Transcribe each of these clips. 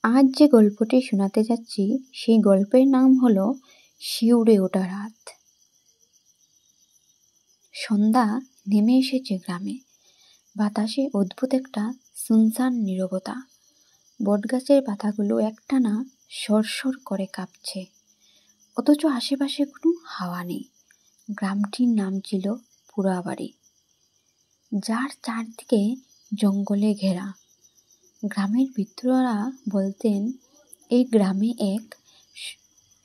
আজ যে গল্পটি শোনাতে যাচ্ছি সেই গল্পের নাম হলো শিউরে ওঠা রাত। সন্ধ্যা নেমে এসেছে গ্রামে। বাতাসে অদ্ভুত একটা সুনসান নীরবতা। বটগাছের পাতাগুলো একটানা সরসর করে কাঁপছে, অথচ আশেপাশে কোনো হাওয়া নেই। গ্রামটির নাম ছিল পুরাবাড়ি, যার চারদিকে জঙ্গলে ঘেরা। গ্রামের বৃদ্ধরা বলতেন এই গ্রামে এক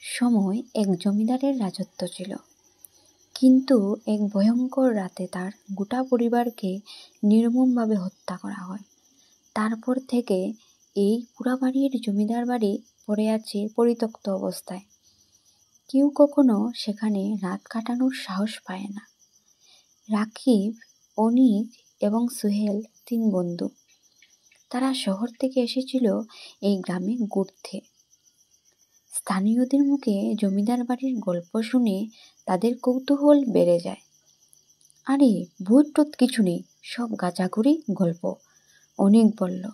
সময় এক জমিদারের রাজত্ব ছিল, কিন্তু এক ভয়ঙ্কর রাতে তার গোটা পরিবারকে নির্মমভাবে হত্যা করা হয়। তারপর থেকে এই পুরাবাড়ির জমিদার বাড়ি পড়ে আছে পরিত্যক্ত অবস্থায়। কেউ কখনো সেখানে রাত কাটানোর সাহস পায় না। রাকিব, অনিক এবং সুহেল 3 বন্ধু। তারা শহর থেকে এসেছিল এই গ্রামে ঘুরতে। স্থানীয়দের মুখে জমিদার বাড়ির গল্প শুনে তাদের কৌতূহল বেড়ে যায়। আরে ভূত টুত কিছু নেই, সব গাঁজাখুরি গল্প, অনেক বলল।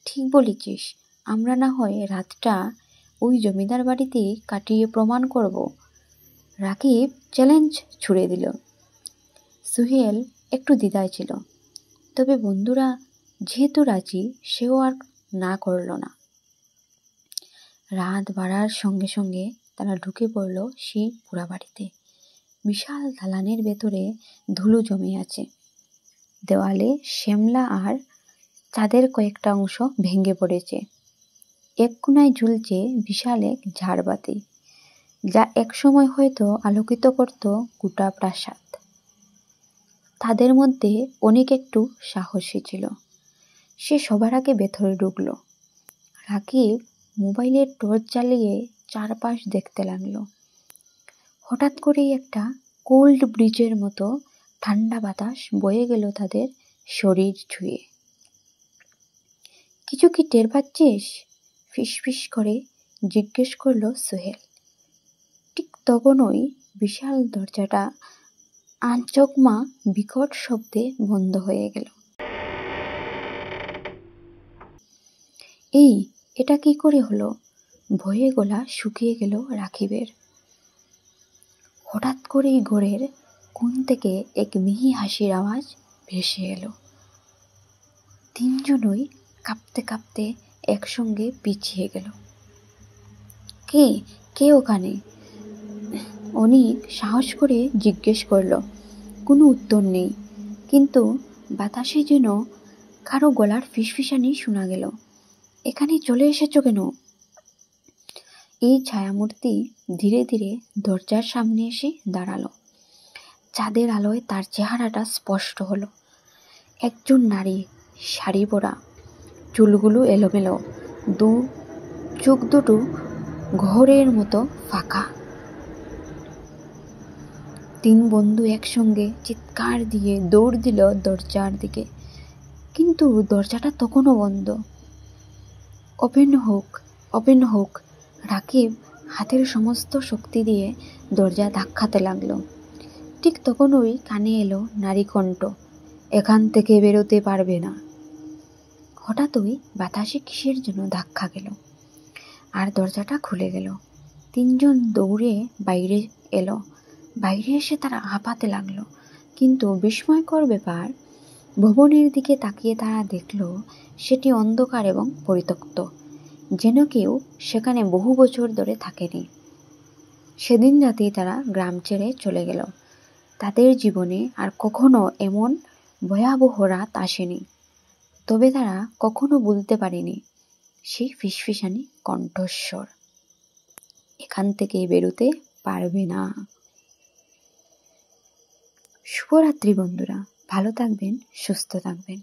ঠিক বলেছিস, আমরা না হয় রাতটা ওই জমিদার বাড়িতেই কাটিয়ে প্রমাণ করব। রাকিব চ্যালেঞ্জ ছুড়ে দিল। সুহেল একটু দ্বিধায় ছিল, তবে বন্ধুরা যেহেতু রাজি, সেও আর না করল না। রাত বাড়ার সঙ্গে সঙ্গে তারা ঢুকে পড়ল সেই পুরাবাড়িতে। বিশাল দালানের ভেতরে ধুলো জমে আছে। দেওয়ালে শ্যামলা আর চাঁদের কয়েকটা অংশ ভেঙে পড়েছে। এক কোণায় ঝুলছে বিশাল এক ঝাড়বাতি, যা একসময় হয়তো আলোকিত করত গোটা প্রাসাদ। তাদের মধ্যে অনেক একটু সাহসী ছিল। সে সবার আগে ভেতরে ঢুকল। রাকিব মোবাইলের টর্চ জ্বালিয়ে চারপাশ দেখতে লাগলো। হঠাৎ করেই একটা কোল্ড ব্রিজের মতো ঠান্ডা বাতাস বয়ে গেল তাদের শরীর ছুঁয়ে। কিছু কি টের পাচ্ছিস? ফিসফিস করে জিজ্ঞেস করলো সোহেল। ঠিক তখনই বিশাল দরজাটা আচমকা বিকট শব্দে বন্ধ হয়ে গেল। এই, এটা কি করে হলো? ভয়ে গলা শুকিয়ে গেল রাকিবের। হঠাৎ করেই ঘরের কোণ থেকে এক মিহি হাসির আওয়াজ ভেসে এলো। 3 জনই কাঁপতে কাঁপতে একসঙ্গে পিছিয়ে গেল। কে কে ওখানে? অনিক সাহস করে জিজ্ঞেস করলো। কোনো উত্তর নেই, কিন্তু বাতাসে যেন কারো গলার ফিসফিসানি শোনা গেল। এখানে চলে এসেছো কেন? এই ছায়ামূর্তি ধীরে ধীরে দরজার সামনে এসে দাঁড়ালো। চাঁদের আলোয় তার চেহারাটা স্পষ্ট হলো। একজন নারী, শাড়ি পরা, চুলগুলো এলোমেলো, চোখ দুটো ঘোরের মতো ফাঁকা। 3 বন্ধু একসঙ্গে চিৎকার দিয়ে দৌড় দিল দরজার দিকে, কিন্তু দরজাটা তখনও বন্ধ। ওপেন হোক, ওপেন হোক। রাকিব হাতের সমস্ত শক্তি দিয়ে দরজা ধাক্কাতে লাগলো। ঠিক তখনই কানে এলো নারী কণ্ঠ, এখান থেকে বেরোতে পারবে না। হঠাৎই বাতাসে কিসের জন্য ধাক্কা গেল, আর দরজাটা খুলে গেল। 3 জন দৌড়ে বাইরে এলো। বাইরে এসে তারা হাঁপাতে লাগলো, কিন্তু বিস্ময়কর ব্যাপার, ভবনের দিকে তাকিয়ে তারা দেখল সেটি অন্ধকার এবং পরিত্যক্ত, যেন কেউ সেখানে বহু বছর ধরে থাকেনি। সেদিন রাতেই তারা গ্রাম ছেড়ে চলে গেল। তাদের জীবনে আর কখনো এমন ভয়াবহ রাত আসেনি, তবে তারা কখনো ভুলতে পারেনি সেই ফিসফিসানি কণ্ঠস্বর, এখান থেকে বেরোতে পারবে না। শুভরাত্রি বন্ধুরা, ভালো থাকবেন, সুস্থ থাকবেন।